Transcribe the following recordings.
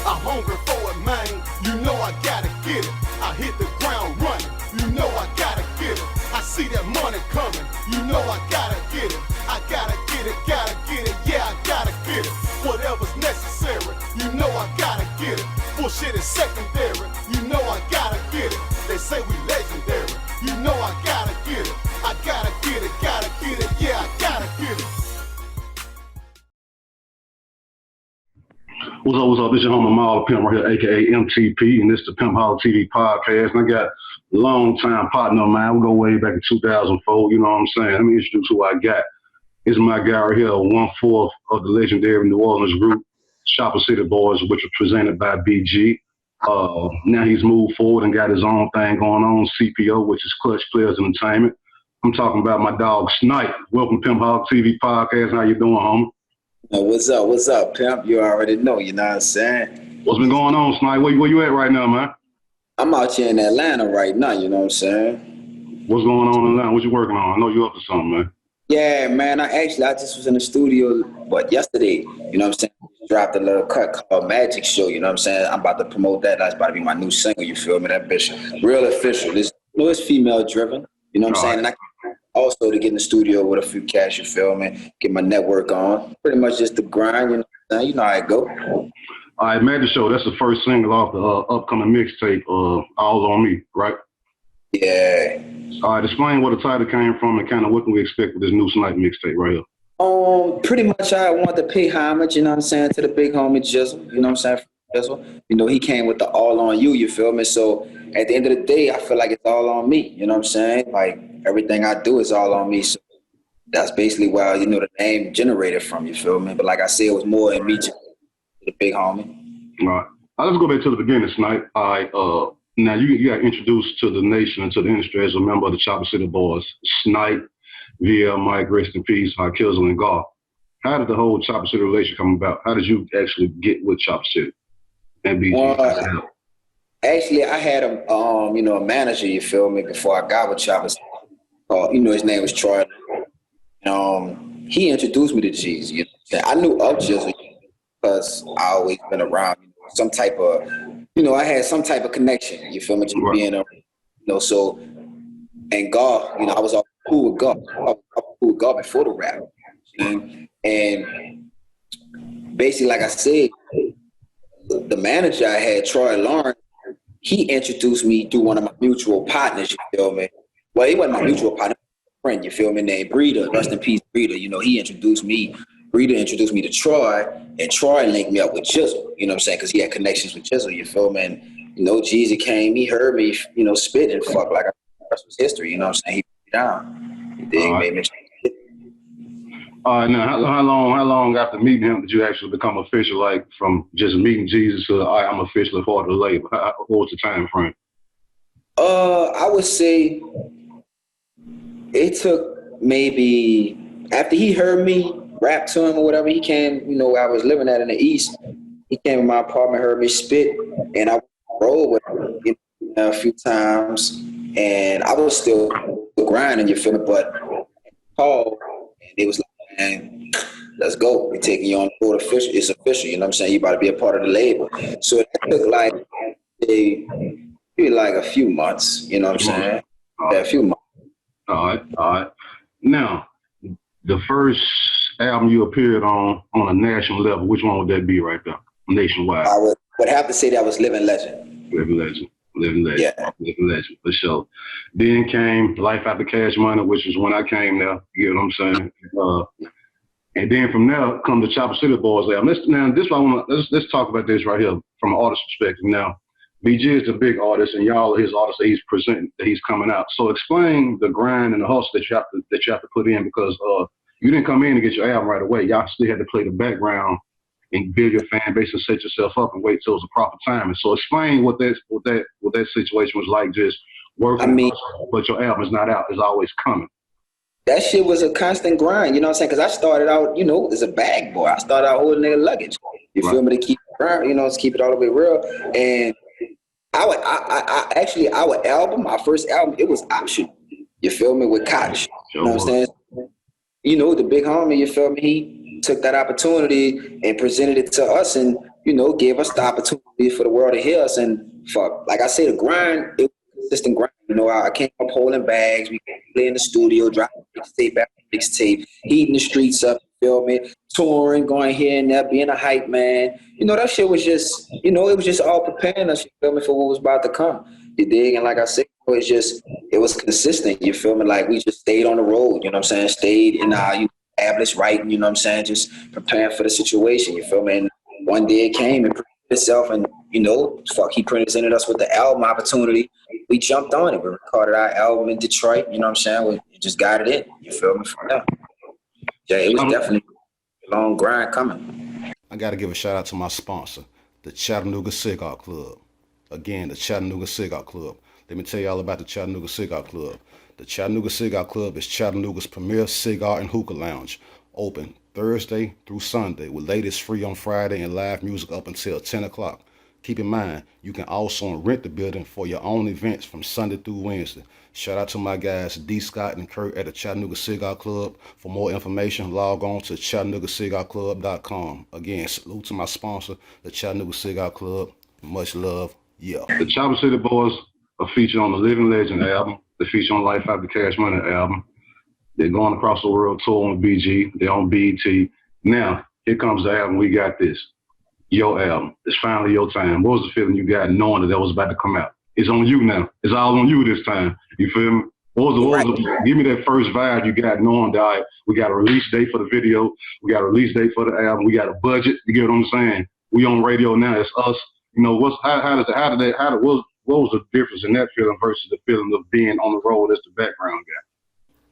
I'm hungry for it, man. You know I gotta get it. I hit the ground running. You know I gotta get it. I see that money coming. You know I gotta get it. I gotta get it, yeah, I gotta get it. Whatever's necessary, you know I gotta get it. Bullshit is secondary, you know I gotta get it. They say we legendary, you know I gotta get it. I gotta get it, yeah, I gotta get it. What's up? This your homie Maul Pimp right here, aka MTP, and this is the Pimpoholic Tv podcast. And I got a long time partner of mine. We go way back in 2004. You know what I'm saying? Let me introduce who I got. This is my guy right here, 1/4 of the legendary New Orleans group, Chopper City Boyz, which was presented by BG. Now he's moved forward and got his own thing going on, CPO, which is Clutch Players Entertainment. I'm talking about my dog SNIPE. Welcome to Pimpoholic TV podcast. How you doing, homie? What's up, Pimp? You already know, you know what I'm saying? What's been going on, SNIPE? Where you at right now, man? I'm out here in Atlanta right now, you know what I'm saying? What's going on in Atlanta? What you working on? I know you up to something, man. Yeah, man, I just was in the studio, yesterday, you know what I'm saying? Dropped a little cut called Magic Show, you know what I'm saying? I'm about to promote that. That's about to be my new single, you feel me? That bitch, real official. It's female driven, you know what I'm saying? And I also to get in the studio with a few cash, you feel me? Get my network on. Pretty much just the grind, you know what I'm saying? You know how it go. All right, Magic Show, that's the first single off the upcoming mixtape, All On Me, right? Yeah. All right, explain where the title came from and kind of what can we expect with this new SNIPE mixtape right here. Pretty much I want to pay homage, you know what I'm saying, to the big homie Jizzle, you know what I'm saying, Jizzle. You know, he came with the all on you feel me? So at the end of the day, I feel like it's all on me, you know what I'm saying? Like everything I do is all on me. So that's basically where, you know, the name generated from, you feel me? But like I said, it was more in me to the big homie. All right. Let's go back to the beginning, SNIPE. All right, now you got introduced to the nation and to the industry as a member of the Chopper City Boyz, SNIPE, VL, Mike, rest in peace, Kizzle, and Gar. How did the whole Chopper City relationship come about? How did you actually get with Chopper City? Actually, I had a manager, you feel me, before I got with Chopper City. His name was Troy. He introduced me to G's. You know, I knew of Jizzle because I always been around, some type of, I had some type of connection. You feel me? Just being so. And Gar, I was all cool with Gar. I was cool with Gar before the rap. And basically, like I said, the manager I had, Troy Lawrence, he introduced me through one of my mutual partners, you feel me? Well, he wasn't my mutual partner, friend, you feel me, named Breeder, rest in peace, Breeder. He introduced me, Breeder introduced me to Troy, and Troy linked me up with Jizzle, you know what I'm saying? Because he had connections with Jizzle, you feel me? And, Jeezy came, he heard me, spit and fuck, like, that was history, you know what I'm saying? He put me down. He made me. All right, now, how long after meeting him did you actually become official, like from just meeting Jesus to, all right, I'm officially part of the label? What was the time frame? I would say it took maybe, after he heard me rap to him or whatever, he came, where I was living at in the East, he came to my apartment, heard me spit, and I rolled with him a few times, and I was still grinding, you feel me, but called, and it was like, man, let's go. We're taking you on board official. It's official, you know what I'm saying? You about to be a part of the label. So it took like a few months, you know what I'm saying? Yeah, a few months. All right. Now, the first album you appeared on a national level, which one would that be right there, nationwide? I would have to say that was Living Legend. Living Legend, yeah. Living Legend, for sure. Then came Life After Cash Money, which is when I came there, you know what I'm saying? And then from there come the Chopper City Boyz album. Let's talk about this right here from an artist perspective. Now, BG is a big artist, and y'all are his artists that he's presenting, that he's coming out. So explain the grind and the hustle that you have to put in, because you didn't come in and get your album right away. Y'all still had to play the background and build your fan base and set yourself up and wait till it was the proper time. And so explain what that situation was like, just working, but your album is not out, it's always coming. That shit was a constant grind, you know what I'm saying? Because I started out, as a bag boy. I started out holding nigga luggage. You feel me? To keep it around, to keep it all the way real. And our album, my first album, it was optional. You feel me? With Koch. You know what I'm saying? The big homie, you feel me? He took that opportunity and presented it to us, and you know, gave us the opportunity for the world to hear us. And fuck, like I say, the grind, it was a consistent grind. You know, I came up holding bags. We play in the studio, dropping mixtape after mixtape, heating the streets up, you feel me? Touring, going here and there, being a hype man. You know, that shit was just, you know, it was just all preparing us, you feel me, for what was about to come. You dig? And like I said, it was consistent, you feel me? Like we just stayed on the road, you know what I'm saying? Stayed in our tablets writing, you know what I'm saying? Just preparing for the situation, you feel me? And one day it came and printed itself, and you know, fuck, he presented us with the album opportunity. We jumped on it. We recorded our album in Detroit, you know what I'm saying? We just got it in, you feel me? From there. Yeah, it was definitely a long grind coming. I got to give a shout out to my sponsor, the Chattanooga Cigar Club. Again, the Chattanooga Cigar Club. Let me tell you all about the Chattanooga Cigar Club. The Chattanooga Cigar Club is Chattanooga's premier cigar and hookah lounge, open Thursday through Sunday, with ladies free on Friday and live music up until 10 o'clock. Keep in mind, you can also rent the building for your own events from Sunday through Wednesday. Shout out to my guys D. Scott and Kurt at the Chattanooga Cigar Club. For more information, log on to ChattanoogaCigarClub.com. Again, salute to my sponsor, the Chattanooga Cigar Club. Much love. Yeah. The Chopper City Boyz are featured on the Living Legend album. They're featured on Life After Cash Money album. They're going across the world tour on BG. They're on BET. Now, here comes the album. We got this. Your album. It's finally your time. What was the feeling you got knowing that was about to come out? It's on you now. It's all on you this time. You feel me? Give me that first vibe you got knowing that, all right, we got a release date for the video. We got a release date for the album. We got a budget. You get what I'm saying? We on radio now. It's us. You know, what was the difference in that feeling versus the feeling of being on the road as the background guy?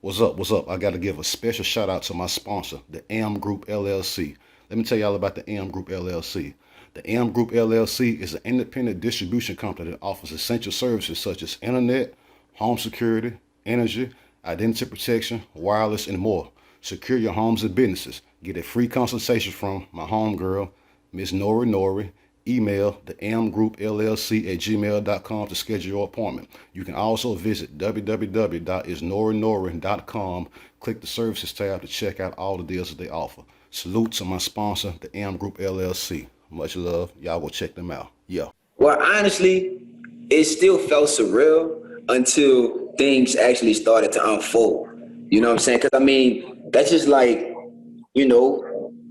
What's up? I got to give a special shout out to my sponsor, the AM Group LLC. Let me tell y'all about the AM Group LLC. The AM Group LLC is an independent distribution company that offers essential services such as internet, home security, energy, identity protection, wireless, and more. Secure your homes and businesses. Get a free consultation from my homegirl, Miss Nori. Email the amgroupllc@gmail.com to schedule your appointment. You can also visit www.isnorinori.com. Click the services tab to check out all the deals that they offer. Salute to my sponsor, the AM Group LLC. Much love. Y'all go check them out. Yeah. Well, honestly, it still felt surreal until things actually started to unfold. You know what I'm saying? Because, I mean, that's just like, you know,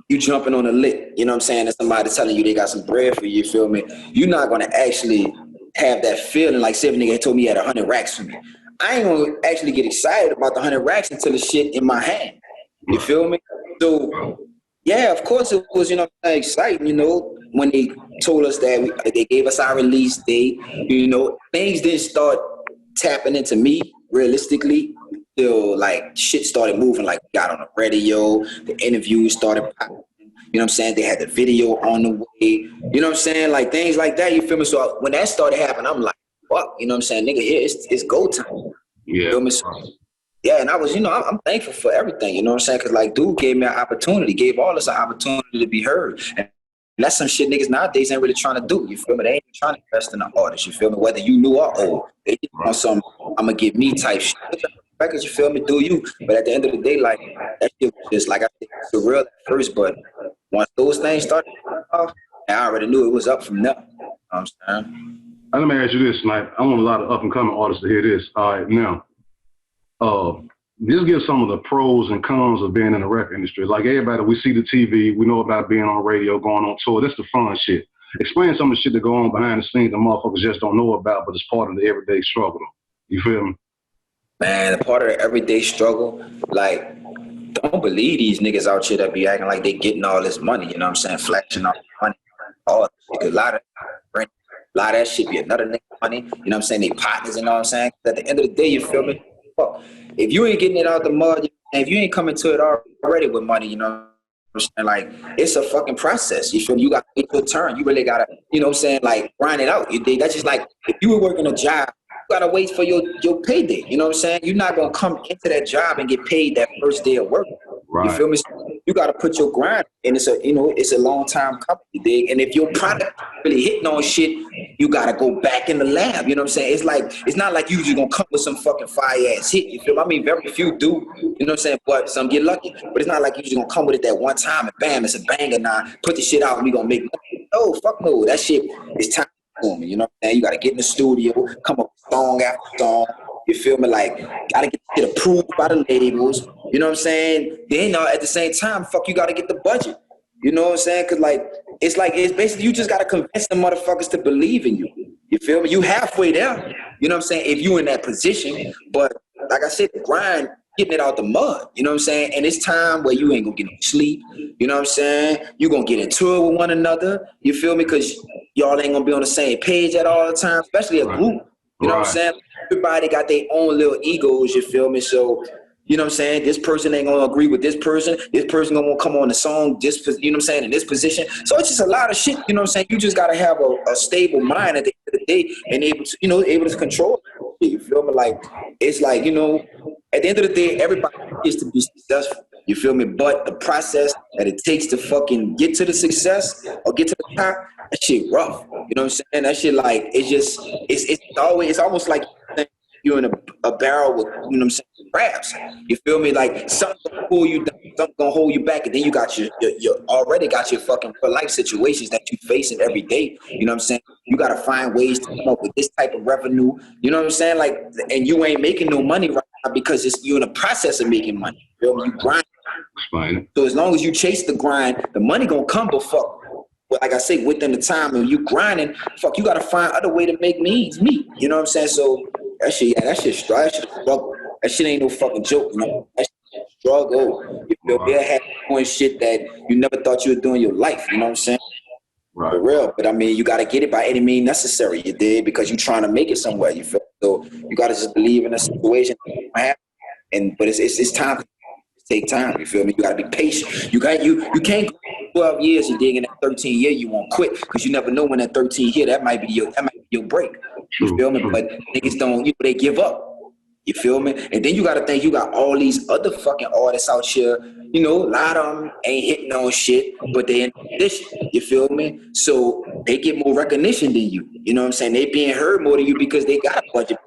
you jumping on a lick, you know what I'm saying, and somebody telling you they got some bread for you, you feel me? You're not gonna actually have that feeling like, say if a nigga told me he had 100 racks for me. I ain't gonna actually get excited about the 100 racks until the shit in my hand, you feel me? So, yeah, of course it was, you know, exciting, you know, when they told us that they gave us our release date, you know, things didn't start tapping into me realistically till like shit started moving, like we got on the radio, the interviews started popping, you know what I'm saying? They had the video on the way, you know what I'm saying? Like things like that, you feel me? So when that started happening, I'm like, fuck, you know what I'm saying? Nigga, here, it's go time. Yeah. You feel me? So, yeah, and I was, you know, I'm thankful for everything, you know what I'm saying? Because like dude gave me an opportunity, gave all us an opportunity to be heard. And that's some shit niggas nowadays ain't really trying to do, you feel me? They ain't trying to invest in the artist, you feel me? Whether you knew or old, they just want some, I'm gonna give me type shit. Records, you feel me, do you? But at the end of the day, like, that shit was just, like I said, surreal at first, but once those things started off, I already knew it was up from there. You know what I'm saying? Let me ask you this, Snipe. I want a lot of up-and-coming artists to hear this. All right, now, just give some of the pros and cons of being in the record industry. Like everybody, we see the TV, we know about being on radio, going on tour. That's the fun shit. Explain some of the shit that go on behind the scenes that motherfuckers just don't know about, but it's part of the everyday struggle. You feel me? Man, a part of the everyday struggle, like, don't believe these niggas out here that be acting like they getting all this money, you know what I'm saying? Flashing all the money. All a lot of that shit be another nigga money, you know what I'm saying? They partners, you know what I'm saying? At the end of the day, you feel me? Fuck. If you ain't getting it out the mud, if you ain't coming to it already with money, you know what I'm saying? Like, it's a fucking process, you feel me? You got to wait your turn. You really got to, you know what I'm saying, like, grind it out. That's just like, if you were working a job, you gotta wait for your payday. You know what I'm saying? You're not gonna come into that job and get paid that first day of work. Right. You feel me? You gotta put your grind, and it's a long time company, dig. And if your product really hitting on shit, you gotta go back in the lab. You know what I'm saying? It's not like you just gonna come with some fucking fire ass hit. You feel me? I mean, very few do. You know what I'm saying? But some get lucky. But it's not like you just gonna come with it that one time and bam, it's a banger. Now put the shit out and we gonna make money. No, fuck no. That shit is time consuming. You know what I'm saying? You gotta get in the studio, come up with song after song. You feel me? Like, gotta get shit approved by the labels. You know what I'm saying? Then at the same time, fuck, you gotta get the budget. You know what I'm saying? Cause it's basically you just gotta convince the motherfuckers to believe in you. You feel me? You halfway there. You know what I'm saying? If you in that position, but like I said, the grind, getting it out the mud. You know what I'm saying? And it's time where you ain't gonna get no sleep. You know what I'm saying? You gonna get into it with one another. You feel me? Cause y'all ain't gonna be on the same page at all the time, especially a group. You know what I'm saying? Everybody got their own little egos, you feel me? So, you know what I'm saying? This person ain't gonna agree with this person. This person gonna come on the song, you know what I'm saying, in this position. So it's just a lot of shit, you know what I'm saying? You just gotta have a stable mind at the end of the day and able to control it. You feel me? Like, it's like, you know, at the end of the day, everybody is to be successful. You feel me? But the process that it takes to fucking get to the success or get to the top, that shit rough. You know what I'm saying? That shit, like, it's almost like you're in a barrel with, you know what I'm saying, crabs. You feel me? Like, something gonna pull you down, something gonna hold you back, and then you got your already got your fucking life situations that you facing every day. You know what I'm saying? You gotta find ways to come up with this type of revenue. You know what I'm saying? Like, and you ain't making no money right now because you're in the process of making money. You feel me? You grind. Explain. So as long as you chase the grind, the money gonna come, but fuck. Like I say, within the time and you grinding, fuck, you gotta find other way to make meet. You know what I'm saying? So that shit struggle. That shit ain't no fucking joke, you know. That shit struggle. You feel me? Have doing shit that you never thought you would do in your life. You know what I'm saying? Right. For real. But I mean, you gotta get it by any means necessary. You did, because you're trying to make it somewhere. You feel? So you gotta just believe in the situation. But it's time. Take time, you feel me? You gotta be patient. You can't go 12 years and dig in that 13 year, you won't quit, because you never know when that 13 year that might be your break. You feel me? But niggas don't, they give up. You feel me? And then you gotta think you got all these other fucking artists out here, you know, a lot of them ain't hitting on shit, but they in position. You feel me? So they get more recognition than you. You know what I'm saying? They being heard more than you because they got a budget.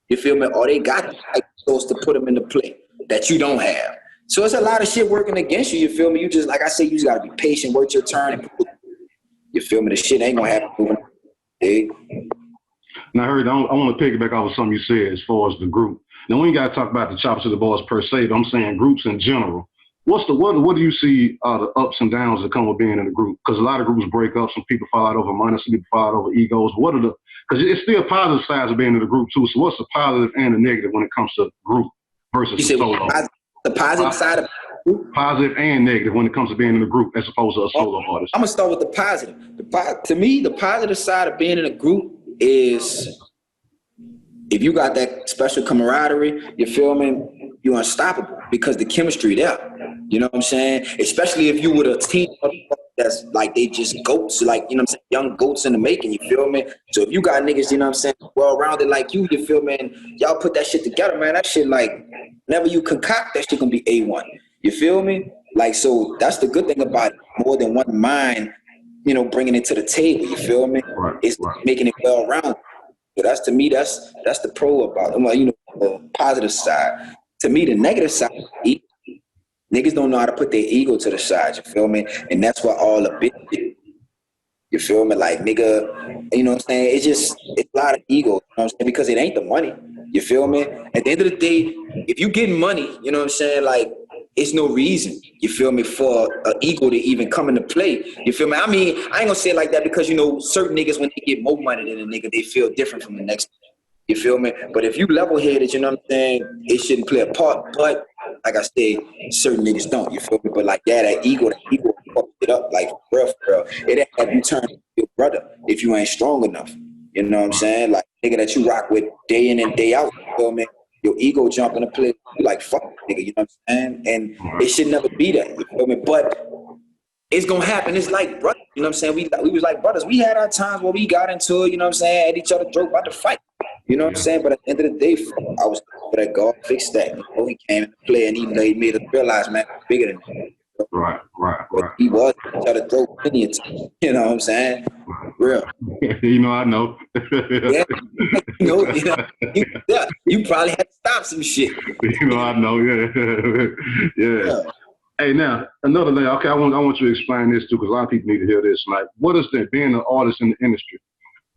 You feel me? Or they got like supposed to put them into play that you don't have. So it's a lot of shit working against you, you feel me? You just, like I say, you just gotta be patient, work your turn. You feel me? The shit ain't gonna happen. Now, I want to piggyback off of something you said as far as the group. Now, we ain't got to talk about the Chopper City Boyz per se, but I'm saying groups in general. What do you see are the ups and downs that come with being in a group? Because a lot of groups break up. Some people fall out over money. Some people fall out over egos. Because it's still positive sides of being in a group too. So what's the positive and the negative when it comes to group versus solo? The positive side of positive and negative when it comes to being in a group as opposed to a solo artist. I'm gonna start with the positive. To me, the positive side of being in a group is if you got that special camaraderie, you feel me? You're unstoppable because the chemistry there. You know what I'm saying? Especially if you with a team that's like they just goats, like, you know what I'm saying, young goats in the making, you feel me? So if you got niggas, you know what I'm saying, well-rounded like you feel me? And y'all put that shit together, man, that shit, like, whenever you concoct, that shit gonna be A1. You feel me? Like, so that's the good thing about it. More than one mind, you know, bringing it to the table, you feel me? It's making it well-rounded. So that's, to me, that's the pro about it. Well, you know, the positive side. To me, the negative side, niggas don't know how to put their ego to the side, you feel me? And that's what all the bitch is. You feel me? Like, nigga, you know what I'm saying? It's a lot of ego, you know what I'm saying? Because it ain't the money, you feel me? At the end of the day, if you getting money, you know what I'm saying? Like, it's no reason, you feel me, for an ego to even come into play. You feel me? I mean, I ain't gonna say it like that because, you know, certain niggas, when they get more money than a nigga, they feel different from the next. You feel me? But if you level-headed, you know what I'm saying, it shouldn't play a part. But like I said, certain niggas don't. You feel me? But like that ego fucks it up. Like, for real. It have you turn your brother if you ain't strong enough. You know what I'm saying? Like, nigga that you rock with day in and day out. You feel me? Your ego jump in the play. You like, fuck, nigga. You know what I'm saying? And it should never be that. You feel me? But it's gonna happen. It's like brothers. You know what I'm saying? We was like brothers. We had our times where we got into it. You know what I'm saying? At each other, joke about the fight. You know what I'm saying? But at the end of the day, I was for that God fixed that. You know, he came into play and he made us realize, man, bigger than that. Right. He was each other throat plenty of time. You know what I'm saying? Real. You know, I know. Yeah. You probably had to stop some shit. You know, I know. Yeah. Hey, now another thing. Okay, I want you to explain this too, because a lot of people need to hear this. Like, what is that? Being an artist in the industry,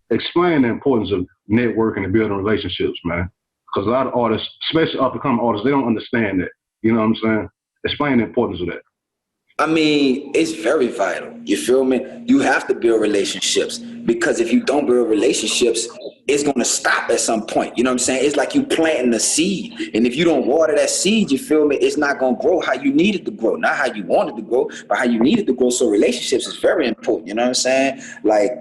explain the importance of networking and building relationships, man. Because a lot of artists, especially up-and-coming artists, they don't understand that. You know what I'm saying? Explain the importance of that. I mean, it's very vital. You feel me? You have to build relationships, because if you don't build relationships, it's going to stop at some point. You know what I'm saying? It's like you planting a seed. And if you don't water that seed, you feel me? It's not going to grow how you need it to grow. Not how you want it to grow, but how you need it to grow. So relationships is very important. You know what I'm saying? Like,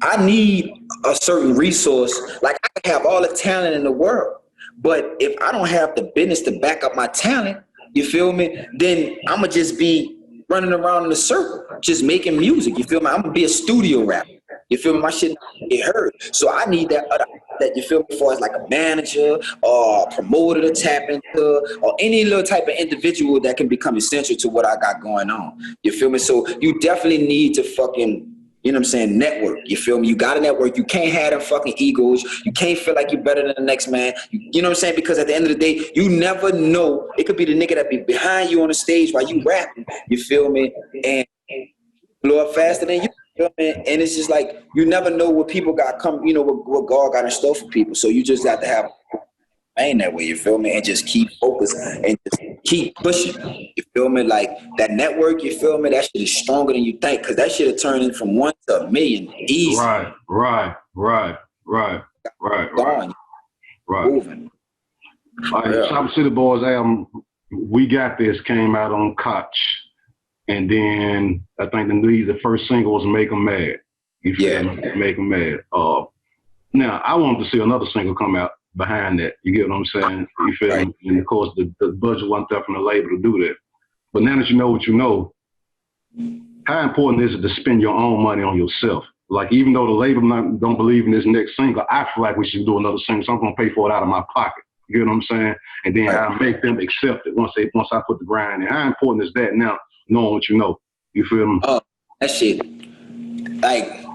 I need a certain resource. Like, I can have all the talent in the world, but if I don't have the business to back up my talent, you feel me? Then I'm going to just be running around in a circle, just making music. You feel me? I'm going to be a studio rapper. You feel me? My shit not get heard. So I need that other, that, you feel me, as far as like a manager or a promoter to tap into, or any little type of individual that can become essential to what I got going on. You feel me? So you definitely need to fucking, you know what I'm saying, network. You feel me? You got to network. You can't have them fucking egos. You can't feel like you're better than the next man. You know what I'm saying? Because at the end of the day, you never know. It could be the nigga that be behind you on the stage while you rapping. You feel me? And blow up faster than you. You know what I mean? And it's just like, you never know what people got come, you know, what God got in store for people. So you just have to have remain that way, you feel me? And just keep focused and just keep pushing. You feel me? Like that network, you feel me? That shit is stronger than you think, because that shit will turn in from 1 to a million easy. Right. Moving. All right, Chopper City Boyz album, We Got This, came out on Koch. And then I think the first single was Make 'Em Mad. You feel me? Make 'Em Mad. Now, I wanted to see another single come out behind that. You get what I'm saying? You feel me? And of course, the budget wasn't there from the label to do that. But now that you know what you know, how important is it to spend your own money on yourself? Like, even though the label don't believe in this next single, I feel like we should do another single, so I'm going to pay for it out of my pocket. You know what I'm saying? And then I make them accept it once I put the grind in. How important is that now, knowing what you know? You feel me? That shit, like,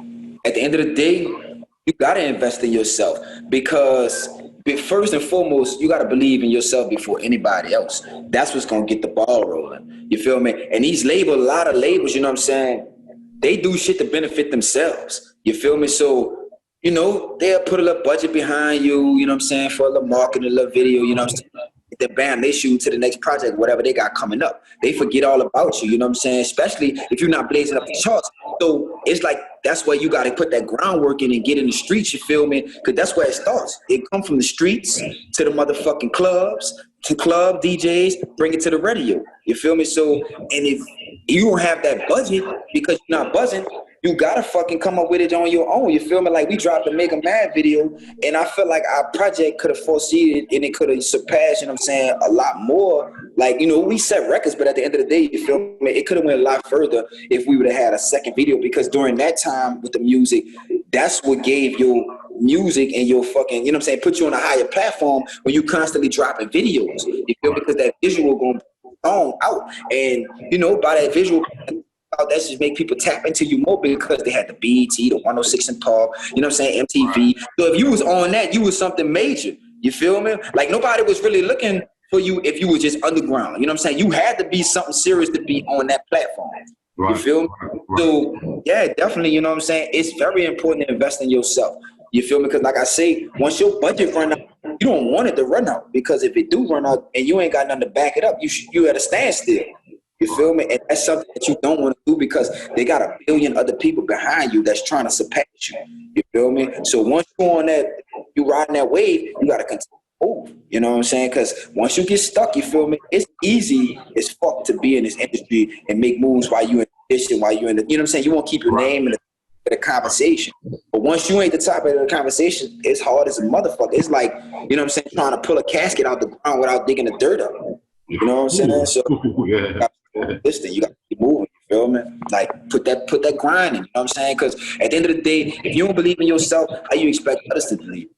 at the end of the day, you got to invest in yourself, because first and foremost, you got to believe in yourself before anybody else. That's what's going to get the ball rolling. You feel me? And these labels, a lot of labels, you know what I'm saying, they do shit to benefit themselves. You feel me? So, you know, they'll put a little budget behind you, you know what I'm saying, for a little marketing, a little video, you know what I'm saying? Then bam, they shoot to the next project, whatever they got coming up. They forget all about you, you know what I'm saying? Especially if you're not blazing up the charts. So it's like, that's why you got to put that groundwork in and get in the streets, you feel me? Because that's where it starts. It come from the streets to the motherfucking clubs, to club DJs, bring it to the radio, you feel me? So, and if you don't have that budget because you're not buzzing, you gotta fucking come up with it on your own. You feel me? Like, we dropped the Make 'Em Mad video, and I feel like our project could have foreseen and it could have surpassed, you know what I'm saying, a lot more. Like, you know, we set records, but at the end of the day, you feel me? It could have went a lot further if we would have had a second video, because during that time with the music, that's what gave your music and your fucking, you know what I'm saying, put you on a higher platform when you constantly dropping videos. You feel me? Because that visual going out, and, you know, by that visual, that just make people tap into you more, because they had the BET, the 106 and Park, you know what I'm saying, MTV. So if you was on that, you was something major. You feel me? Like, nobody was really looking for you if you was just underground. You know what I'm saying? You had to be something serious to be on that platform. You feel me? So yeah, definitely, you know what I'm saying? It's very important to invest in yourself. You feel me? Because like I say, once your budget run out, you don't want it to run out, because if it do run out and you ain't got nothing to back it up, you at a standstill. You feel me? And that's something that you don't want to do, because they got a billion other people behind you that's trying to surpass you. You feel me? So once you're on that, you riding that wave, you got to continue to move. You know what I'm saying? Because once you get stuck, you feel me? It's easy as fuck to be in this industry and make moves while you in the position, while you in the, you know what I'm saying? You won't keep your name in the conversation. But once you ain't the top of the conversation, it's hard as a motherfucker. It's like, you know what I'm saying, trying to pull a casket out the ground without digging the dirt up. You know what I'm saying? So listen, you got to keep moving, you feel me? Like, put that grind in, you know what I'm saying? Because at the end of the day, if you don't believe in yourself, how you expect others to believe?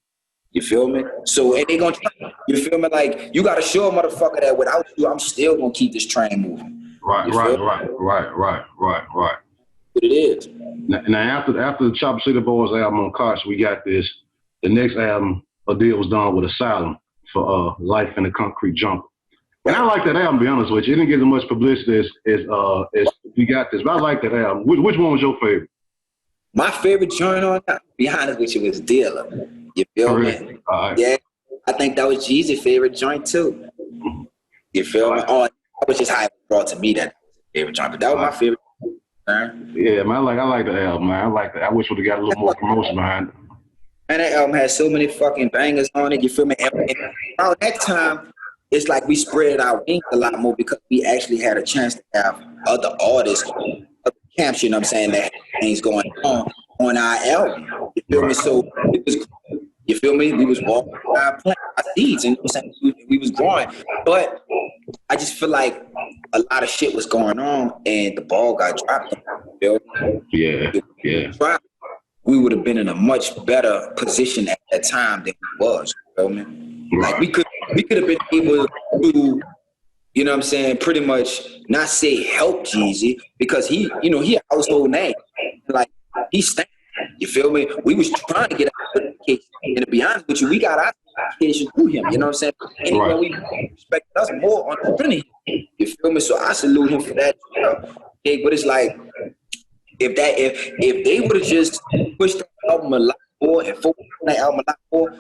You feel me? So, and they gonna try, you feel me? Like, you got to show a motherfucker that without you, I'm still gonna keep this train moving. Right. What it is. Now after the Chopper City Boyz album on Koch, We Got This, the next album, a deal was done with Asylum for Life in the Concrete Jungle. And I like that album, to be honest with you. It didn't get as much publicity as We Got This, but I like that album. Which one was your favorite? My favorite joint on that, to be honest with you, was Dealer. You feel me? Right. Yeah, I think that was Jeezy's favorite joint too. You feel me? Oh, that was just how it was brought to me that was his favorite joint, but that was my favorite. Yeah, man, I like the album, man. I like that. I wish we'd have got a little more promotion behind it. And that album had so many fucking bangers on it. You feel me? And around that time, it's like we spread our wings a lot more because we actually had a chance to have other artists, other camps, you know what I'm saying, that had things going on our album. You feel me? So it was, you feel me? We was walking our seeds, and you know what I'm saying, we was growing. But I just feel like a lot of shit was going on, and the ball got dropped. You feel me? Yeah. We would have been in a much better position at that time than we was. You feel me? Like we could have been able to, you know what I'm saying, pretty much not say help Jeezy because he, you know, he a household name. Like he stand. You feel me? We was trying to get our education. And to be honest with you, we got our education through him. You know what I'm saying? Anyway, we respect us more on the than him. You feel me? So I salute him for that. You know? Okay, but it's like if they would have just pushed that album a lot more and focused on that album a lot more,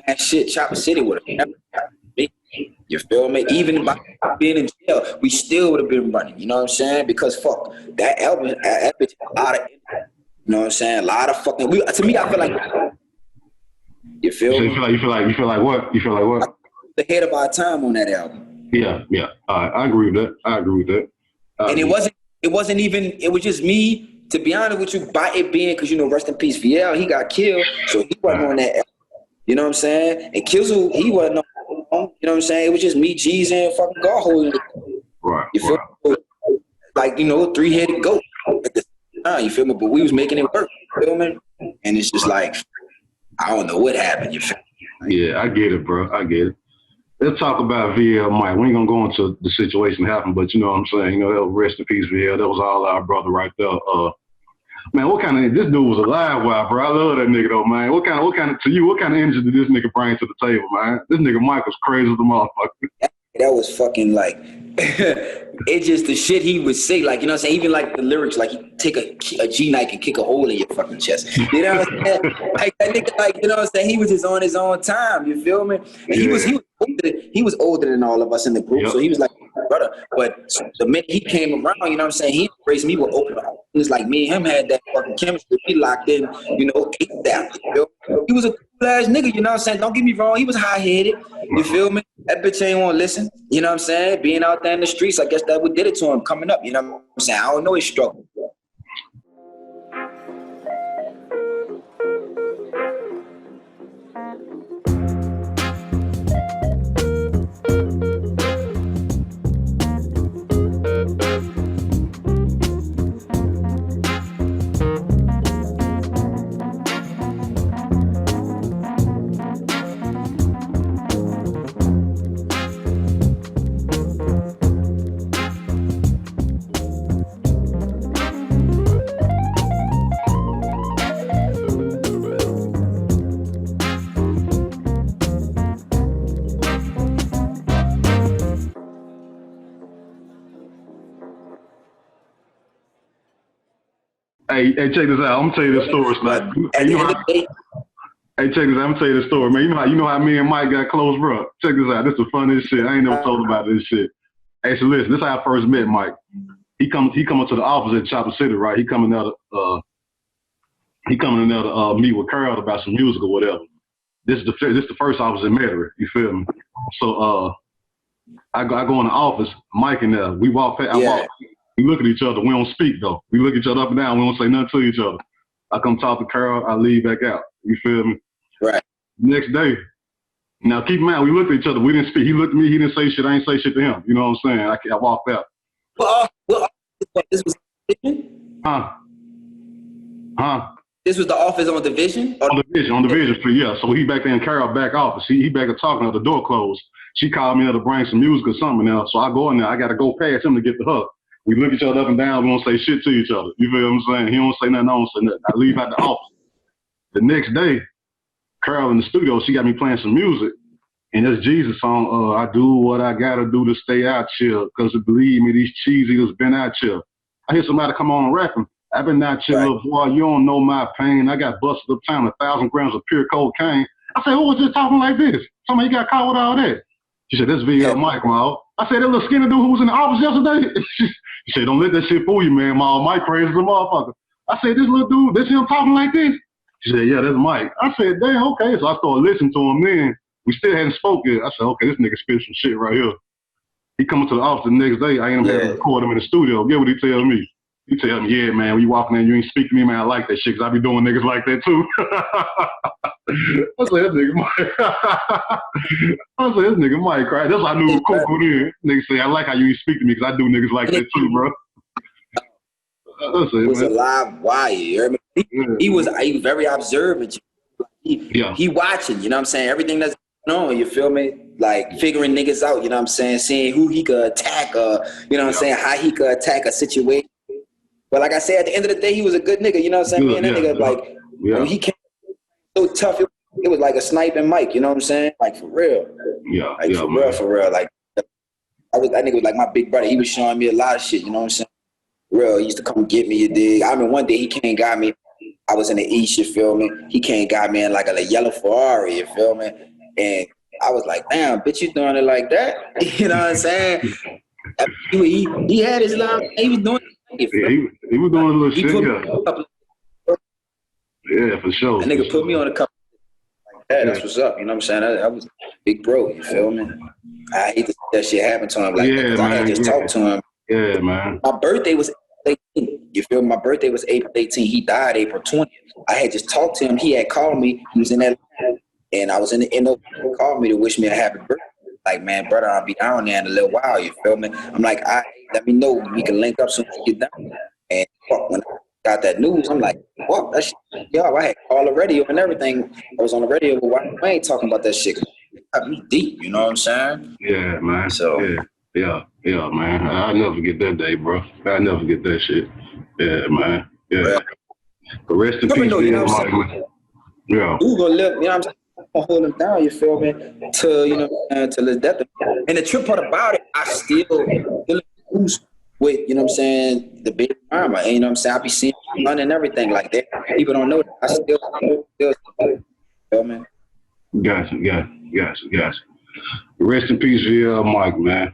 man, shit, Chopper City would have never got big. You feel me? Even by being in jail, we still would have been running. You know what I'm saying? Because fuck, that album, that bitch had a lot of impact. You know what I'm saying? A lot of fucking. To me, I feel like. You feel me? You feel like what? You feel like what? Ahead of our time on that album. Yeah. I agree with that. And it wasn't even. It was just me. To be honest with you, by it being, because you know, rest in peace, VL, he got killed, so he wasn't on that album. You know what I'm saying? And Kizzle, he wasn't on. You know what I'm saying? It was just me, G's, and fucking God holding it. Right. You feel me? Like, you know, three-headed goat at the same time, you feel me? But we was making it work, you feel me? And it's just like, I don't know what happened, you feel me? Yeah, I get it, bro. I get it. Let's talk about VL Mike. We ain't gonna go into the situation that happened, but you know what I'm saying? You know, that was rest in peace, VL. That was all our brother right there. Man, this dude was alive, wow, bro. I love that nigga though, man. What kind of energy did this nigga bring to the table, man? This nigga Mike was crazy as the motherfucker. That was fucking like, it's just the shit he would say, like, you know what I'm saying? Even like the lyrics, like he take a G-knife and kick a hole in your fucking chest. You know what I'm saying? Like that nigga, like, you know what I'm saying? He was just on his own time, you feel me? And he was older than all of us in the group, so he was like, brother. But the minute he came around, you know what I'm saying? He embraced me with open arms. It was like me and him had that fucking chemistry. We locked in, you know, ASAP. You know? He was a cool ass nigga, you know what I'm saying? Don't get me wrong, he was high-headed, you feel me? That bitch ain't want to listen, you know what I'm saying? Being out there in the streets, I guess that what did it to him coming up, you know what I'm saying? I don't know his struggle. Hey, check this out. I'm gonna tell you this story, man. Hey, check this out. I'm gonna tell you this story, man. You know how me and Mike got close, bro. Check this out. This is the funniest shit. I ain't never told about this shit. Hey, so listen, this is how I first met Mike. He coming to the office at Chopper City, right? He coming out to meet with Carl about some music or whatever. This is the first office in Metairie. You feel me? So I go in the office. Mike and we walk past. We look at each other. We don't speak though. We look at each other up and down. We don't say nothing to each other. I come talk to Carl. I leave back out. You feel me? Right. Next day. Now keep in mind, we looked at each other. We didn't speak. He looked at me. He didn't say shit. I ain't say shit to him. You know what I'm saying? I walked out. Well, this was Division? Huh? This was the office on Division? On Division Street, yeah. So he back there in Carol back office. He back there talking at the door closed. She called me to bring some music or something now. So I go in there. I got to go past him to get to her. We look each other up and down. We don't say shit to each other. You feel what I'm saying? He don't say nothing. I don't say nothing. I leave out the office. The next day, Carol in the studio, she got me playing some music. And this Jesus song, I do what I gotta do to stay out here, cause believe me, these cheese eaters been out here. I hear somebody come on rapping. I've been out here, little boy, you don't know my pain. I got busted up time, 1,000 grams of pure cocaine. I said, who was just talking like this? Somebody got caught with all that. She said, this VL Mike, Ma. I said, that little skinny dude who was in the office yesterday? She said, don't let that shit fool you, man, Ma. Mike crazy as a motherfucker. I said, this little dude, this him talking like this? She said, yeah, that's Mike. I said, damn, okay. So I started listening to him then. We still hadn't spoken. I said, okay, this nigga spit some shit right here. He coming to the office the next day. I ain't even had to record him in the studio. Get what he tell me. He tell me, yeah, man, when you walking in, you ain't speak to me, man. I like that shit, because I be doing niggas like that, too. I said, this nigga Mike. I said, this nigga Mike, right? That's why I knew cool then. Nigga say, I like how you ain't speak to me, because I do niggas like that, too, bro. That's it, was a live wire. You heard me? He was very observant. He watching, you know what I'm saying? Everything that's going on, you feel me? Like figuring niggas out, you know what I'm saying? Seeing who he could attack, you know what I'm saying? How he could attack a situation. But like I said, at the end of the day, he was a good nigga, you know what I'm saying? Me and that nigga, like, when he came so tough, it was like a SNIPE and Mike, you know what I'm saying? Like, for real. Yeah, like, for real. Like, that nigga was like my big brother. He was showing me a lot of shit, you know what I'm saying? Real, he used to come get me, you dig? I mean, one day he came and got me. I was in the East, you feel me? He came and got me in like a yellow Ferrari, you feel me? And I was like, damn, bitch, you doing it like that? You know what I'm saying? He had his love. He was doing it. He was doing a little shit, yeah, for sure. That nigga put me on a couple like that. That's what's up, you know what I'm saying? I was big bro, you feel me? I hate to see that shit happen to him like that, because I had just talked to him. Yeah, man. My birthday was 18. You feel me? My birthday was April 18. He died April 20th. I had just talked to him. He had called me. He was in that, and I was in the end of he called me to wish me a happy birthday. Like, man, brother, I'll be down there in a little while. You feel me? I'm like, let me know. We can link up soon as you get down. And when I got that news, I'm like, what? That shit, yo, I had called the radio and everything. I was on the radio, but why I ain't talking about that shit? It got me deep. You know what I'm saying? Yeah, man. So. Yeah, man. I'll never forget that day, bro. I'll never forget that shit. Yeah, man. Yeah. But rest in peace, you know what I'm saying? Yeah. Who's gonna live, you know what I'm saying? I'm gonna hold him down, you feel me? Till, you know, till his death. And the trip part about it, I still lose with, you know what I'm saying, the big mama. And you know what I'm saying? I be seeing fun and everything like that. People don't know that. I still you feel me? Gotcha. Rest in peace, Mike, man.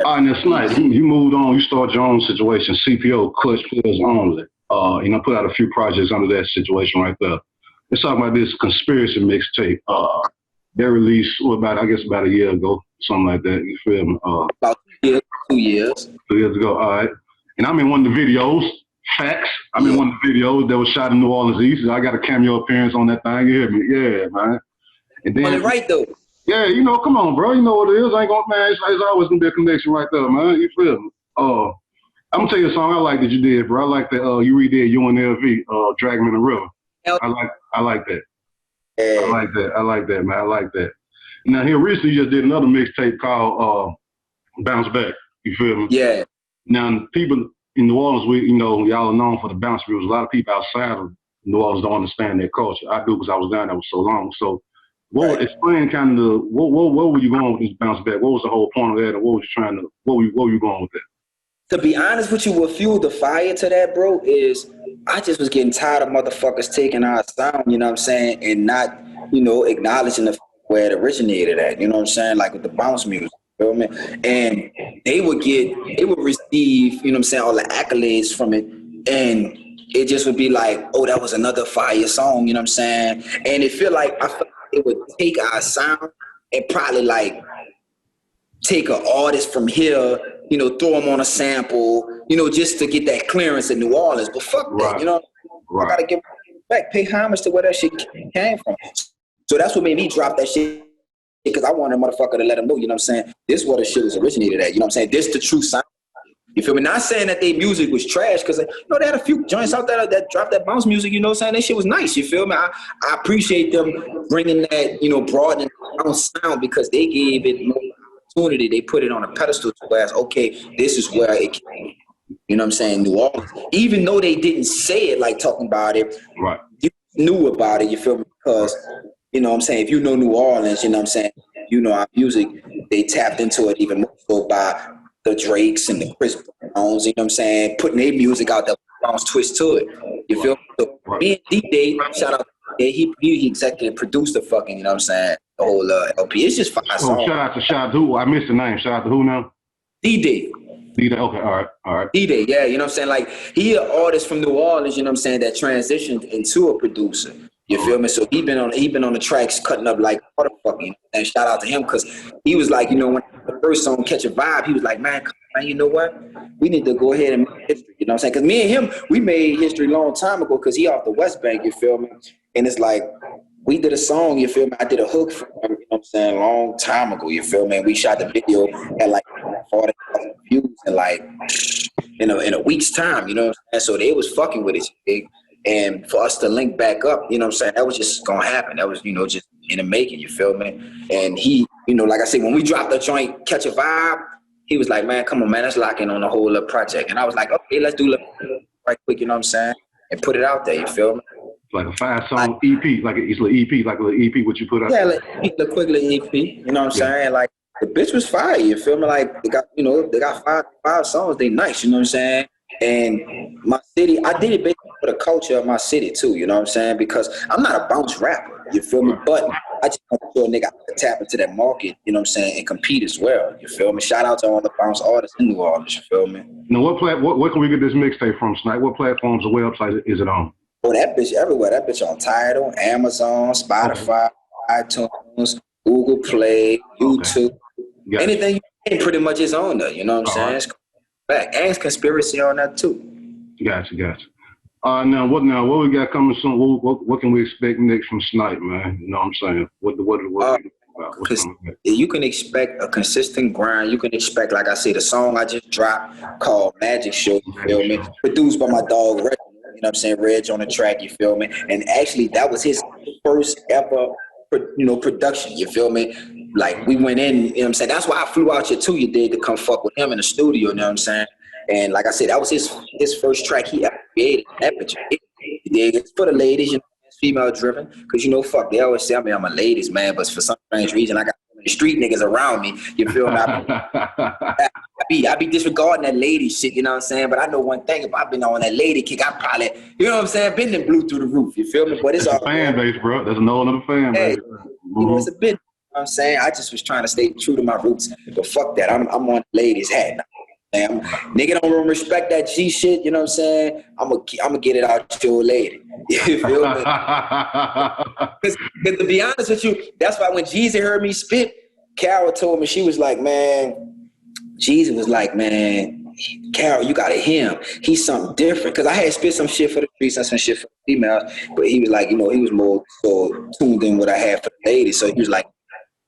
All right, now, SNIPE, you moved on. You started your own situation, CPO, Clutch Players Only. You know, put out a few projects under that situation right there. Let's talk about this Conspiracy mixtape. They released, about a year ago, something like that. You feel me? About 2 years. 2 years ago, all right. And I'm in one of the videos, facts. I'm in one of the videos that was shot in New Orleans East. I got a cameo appearance on that thing. You hear me? Yeah, man. And then, on it right, though. Yeah, you know, come on, bro. You know what it is. I ain't gonna, man, it's always gonna be a connection right there, man. You feel me? I'm gonna tell you a song I like that you did, bro. I like that you redid UNLV, Drag 'Em in the River. I like that. I like that, man. I like that. Now here recently you just did another mixtape called Bounce Back. You feel me? Yeah. Now people in New Orleans, y'all are known for the bounce music. A lot of people outside of New Orleans don't understand their culture. I do, because I was down there for so long. So explain kind of what were you going with this bounce back? What was the whole point of that, and what were you going with that? To be honest with you, what fueled the fire to that, bro, is I just was getting tired of motherfuckers taking our sound, you know what I'm saying, and not, acknowledging where it originated at, you know what I'm saying, like with the bounce music, you know what I mean? And they would receive, you know what I'm saying, all the accolades from it, and it just would be like, oh, that was another fire song, you know what I'm saying? And I feel like it would take our sound and probably like take an artist from here, throw them on a sample, just to get that clearance in New Orleans. But fuck that, I gotta give back, pay homage to where that shit came from. So that's what made me drop that shit, because I wanted a motherfucker to let them know, you know what I'm saying? This is where the shit was originated at, you know what I'm saying? This the true sound. You feel me? Not saying that their music was trash, because they had a few joints out there that dropped that bounce music, you know what I'm saying? That shit was nice, you feel me? I appreciate them bringing that, broadening the sound, because they gave it more opportunity. They put it on a pedestal to where, okay, this is where it came. You know what I'm saying? New Orleans. Even though they didn't say it like talking about it, right? You knew about it, you feel me? Because, you know what I'm saying, if you know New Orleans, you know what I'm saying, you know, our music, they tapped into it even more so by the Drakes and the Chris Browns, you know what I'm saying, putting their music out there, Brown's twist to it. You feel me? So me and D-Day, shout out to D-Day, he executive produced the fucking, you know what I'm saying, the whole LP. It's just 5 songs. Shout out to who? I missed the name. Shout out to who now? D-Day. D-Day, okay, all right. D-Day, yeah, you know what I'm saying? Like, he an artist from New Orleans, you know what I'm saying, that transitioned into a producer. You feel me? So he been on the tracks cutting up like motherfucking. And shout out to him because he was like, you know, when the first song Catch a Vibe, he was like, man, you know what? We need to go ahead and make history. You know what I'm saying? Because me and him, we made history a long time ago because he off the West Bank, you feel me? And it's like, we did a song, you feel me? I did a hook for him, you know what I'm saying, a long time ago, you feel me? And we shot the video at like 40,000 views in like, in a week's time, you know what I'm saying? So they was fucking with it, big. And for us to link back up, you know what I'm saying, that was just gonna happen. That was, you know, just in the making, you feel me? And he, you know, like I said, when we dropped the joint Catch a Vibe, he was like, man, come on, man, let's lock in on the whole project. And I was like, okay, let's do it right quick, you know what I'm saying? And put it out there, you feel me? Like a 5-song EP, like it's a little EP, like a little EP, what you put out. Yeah, like a quick little EP, you know what I'm saying? Like, the bitch was fire, you feel me? Like, they got five songs, they nice, you know what I'm saying? And my city, I did it basically for the culture of my city too, you know what I'm saying? Because I'm not a bounce rapper, you feel me? But I just want to show a nigga I can tap into that market, you know what I'm saying, and compete as well, you feel me? Shout out to all the bounce artists in New Orleans, you feel me? Now, what can we get this mixtape from, Snipe? What platforms or websites is it on? Oh, that bitch everywhere. That bitch on Tidal, Amazon, Spotify, iTunes, Google Play, YouTube. Gotcha. Anything you can pretty much is on there, you know what I'm saying? Back. And Conspiracy on that too. Gotcha. Now what we got coming soon? What can we expect next from Snipe, man? You know what I'm saying? What you can expect a consistent grind. You can expect, like I said, the song I just dropped called Magic Show, you feel me? Produced by my dog Reg, you know what I'm saying? Reg on the track, you feel me? And actually that was his first ever production, you feel me? Like, we went in, you know what I'm saying? That's why I flew out here too, you did, to come fuck with him in the studio, you know what I'm saying? And like I said, that was his first track he ever created. That bitch, it's for the ladies, you know, it's female driven. Because, you know, fuck, they always say, I mean, I'm a ladies man, but for some strange reason, I got street niggas around me, you feel me? I be disregarding that lady shit, you know what I'm saying? But I know one thing, if I've been on that lady kick, I probably, you know what I'm saying, been and blew through the roof, you feel me? But it's all fan base, bro. That's another fan base. You know, it's a bit, you know what I'm saying? I just was trying to stay true to my roots. But fuck that, I'm on the ladies' hat now. Damn, nigga don't respect that G shit, you know what I'm saying? I'm gonna get it out your lady. You feel me? Because to be honest with you, that's why when Jeezy heard me spit, Carol told me, she was like, man, Jeezy was like, man, Carol, you gotta hear him. He's something different. Because I had spit some shit for the streets and some shit for the females, but he was like, you know, he was more so tuned in what I had for the ladies. So he was like,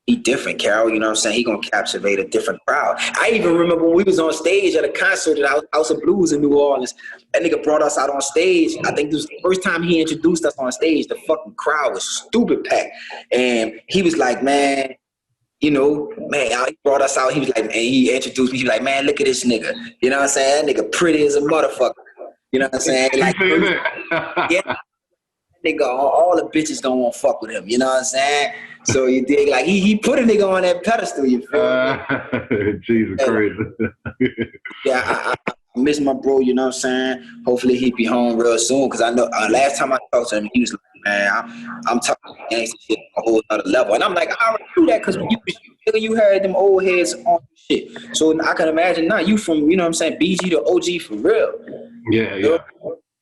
he different, Carol, you know what I'm saying? He gonna captivate a different crowd. I even remember when we was on stage at a concert at House of Blues in New Orleans. That nigga brought us out on stage. I think this was the first time he introduced us on stage. The fucking crowd was stupid packed. And he was like, man, you know, man, he brought us out. He was like, and he introduced me. He was like, man, look at this nigga. You know what I'm saying? That nigga pretty as a motherfucker. You know what I'm saying? Like, yeah. Nigga, all the bitches don't want to fuck with him, you know what I'm saying? So you dig, like he put a nigga on that pedestal, you feel me? Jesus crazy. Yeah, I miss my bro, you know what I'm saying? Hopefully he be home real soon, because I know last time I talked to him, he was like, man, I'm talking gangster shit on a whole other level. And I'm like, I already knew that, because when you heard them old heads on shit. So I can imagine now you from, you know what I'm saying, BG to OG for real. Yeah.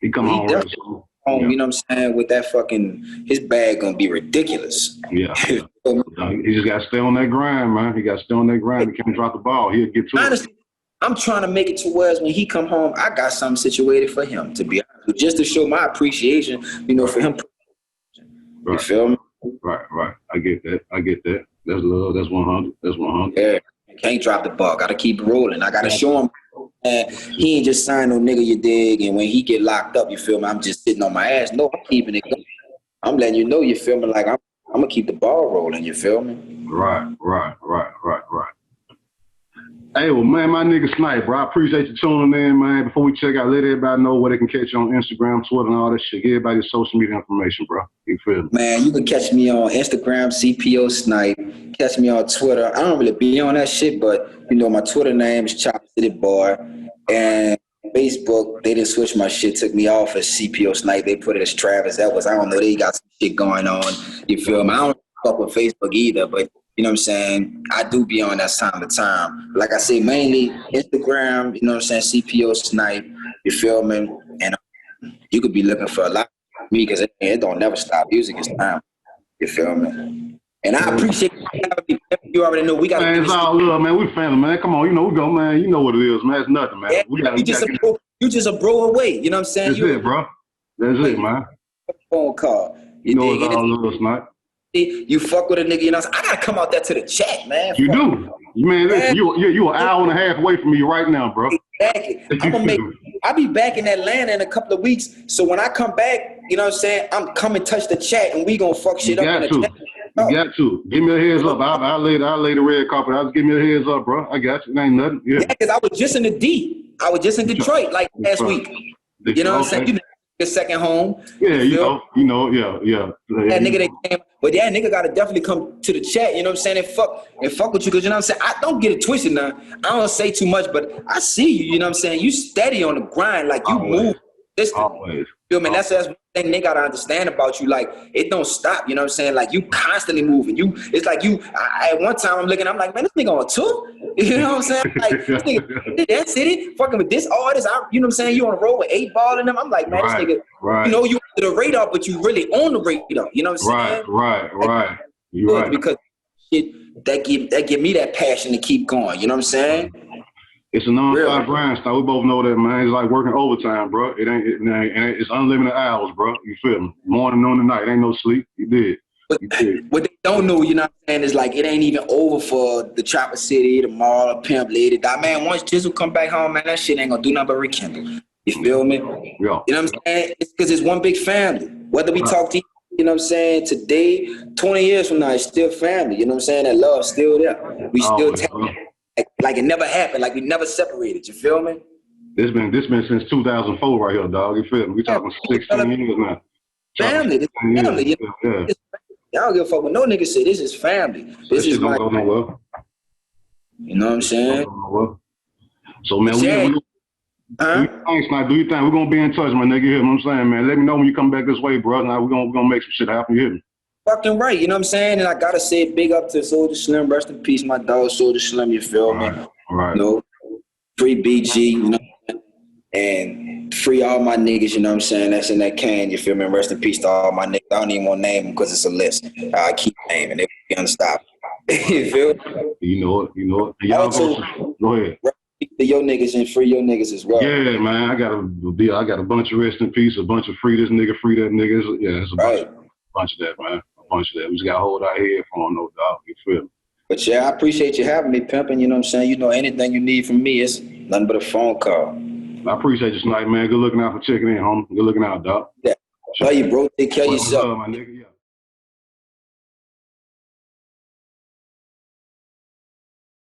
He come home real soon. You know what I'm saying, with that fucking, his bag gonna be ridiculous. Yeah. He just got to stay on that grind, man. He got to stay on that grind. He can't drop the ball. He'll get to honestly, I'm trying to make it to where when he come home, I got something situated for him, to be honest, just to show my appreciation, you know, for him. You feel me? Right. I get that. That's love. That's 100. That's 100. Yeah. Can't drop the ball. Got to keep it rolling. I got to show him. He ain't just signed no nigga, you dig, and when he get locked up, you feel me, I'm just sitting on my ass. No, I'm keeping it going. I'm letting you know, you feel me, like I'm gonna keep the ball rolling, you feel me? Right. Hey, well, man, my nigga Snipe, bro. I appreciate you tuning in, man. Before we check out, let everybody know where they can catch you on Instagram, Twitter, and all that shit. Give everybody your social media information, bro. You feel me? Man, you can catch me on Instagram, CPO Snipe. Catch me on Twitter. I don't really be on that shit, but you know my Twitter name is Chopper City Boy, and Facebook they didn't switch my shit. Took me off as CPO Snipe. They put it as Travis Edwards. I don't know. They got some shit going on. You feel me? I don't fuck with Facebook either, but you know what I'm saying? I do be on that time to time. Like I say, mainly Instagram, you know what I'm saying? CPO Snipe, you feel me? And you could be looking for a lot of me because it don't never stop. Music is time. You feel me? And I appreciate you having me. You already know we got to Man, it's all love, man. We family, man. Come on, you know, we go, man. You know what it is, man. It's nothing, man. Yeah, you just a bro away. You know what I'm saying? That's it, bro. That's it, man. Phone call. You know it's all love, Snipe. You fuck with a nigga, you know what I'm saying? I gotta come out there to the chat, man. You do. Man, listen, you an hour and a half away from me right now, bro. Exactly. I'll be back in Atlanta in a couple of weeks. So when I come back, you know what I'm saying? I'm coming touch the chat and we gonna fuck shit up in the chat. You got to. Give me a heads up. I'll lay the red carpet. I'll give me a heads up, bro. I got you. It ain't nothing. Yeah, because I was just in the D. I was just in Detroit like last week. You know what I'm saying? You know, your second home. Yeah, you know, yeah. That nigga that came, but that nigga gotta definitely come to the chat, you know what I'm saying, and fuck with you, because you know what I'm saying, I don't get it twisted now. I don't say too much, but I see you, you know what I'm saying, you steady on the grind, like you move. Always. Feel me? That's one thing they gotta understand about you. Like it don't stop. You know what I'm saying? Like you constantly moving. It's like you. At one time I'm looking. I'm like, man, this nigga on tour. You know what I'm saying? Like this nigga, that city, fucking with this artist. You know what I'm saying? You on the road with 8 Ball in them. I'm like, man, this nigga. Right. You know, you under the radar, but you really on the radar. You know what I'm saying? Right. You right. Because shit, that give me that passion to keep going. You know what I'm saying? It's a non-stop grind style. We both know that, man. It's like working overtime, bro. It's unlimited hours, bro. You feel me? Morning, noon, and night. It ain't no sleep. You did. What they don't know, you know what I'm saying, is like it ain't even over for the Chopper City, the Mall, the Pimp, Lady. That man, once Jizzle come back home, man, that shit ain't gonna do nothing but rekindle. You feel me? Yeah. You know what I'm saying? It's because it's one big family. Whether we talk to you know what I'm saying, today, 20 years from now, it's still family. You know what I'm saying? That love's still there. We still like it never happened, like we never separated. You feel me? This been since 2004 right here, dog. You feel me? We talking 16 years now. Family, this family. I don't give a fuck what no nigga say. This is family. This is my. Go nowhere. You know what I'm saying? So man, do your thing. We're gonna be in touch, my nigga. You know what I'm saying, man? Let me know when you come back this way, bro. Now we're gonna make some shit happen. You hear me? Fucking right, you know what I'm saying? And I gotta say big up to Soldier Slim, rest in peace, my dog Soldier Slim, you feel me? Right. You know, free BG, you know, and free all my niggas, you know what I'm saying? That's in that can, you feel me? Rest in peace to all my niggas. I don't even want to name them because it's a list. I keep naming, they be unstoppable. You feel me? You know it. Y'all go ahead. To your niggas and free your niggas as well. Yeah, man. I got a bunch of rest in peace, a bunch of free this nigga, free that nigga. Yeah, it's a bunch of that, man. We just got to hold our head for no dog. You feel me? But yeah, I appreciate you having me, pimping. You know what I'm saying? You know, anything you need from me is nothing but a phone call. I appreciate you, Snipe, man. Good looking out for checking in, homie. Good looking out, dog. Yeah. Love you, bro. Take care of yourself. My nigga. Yeah.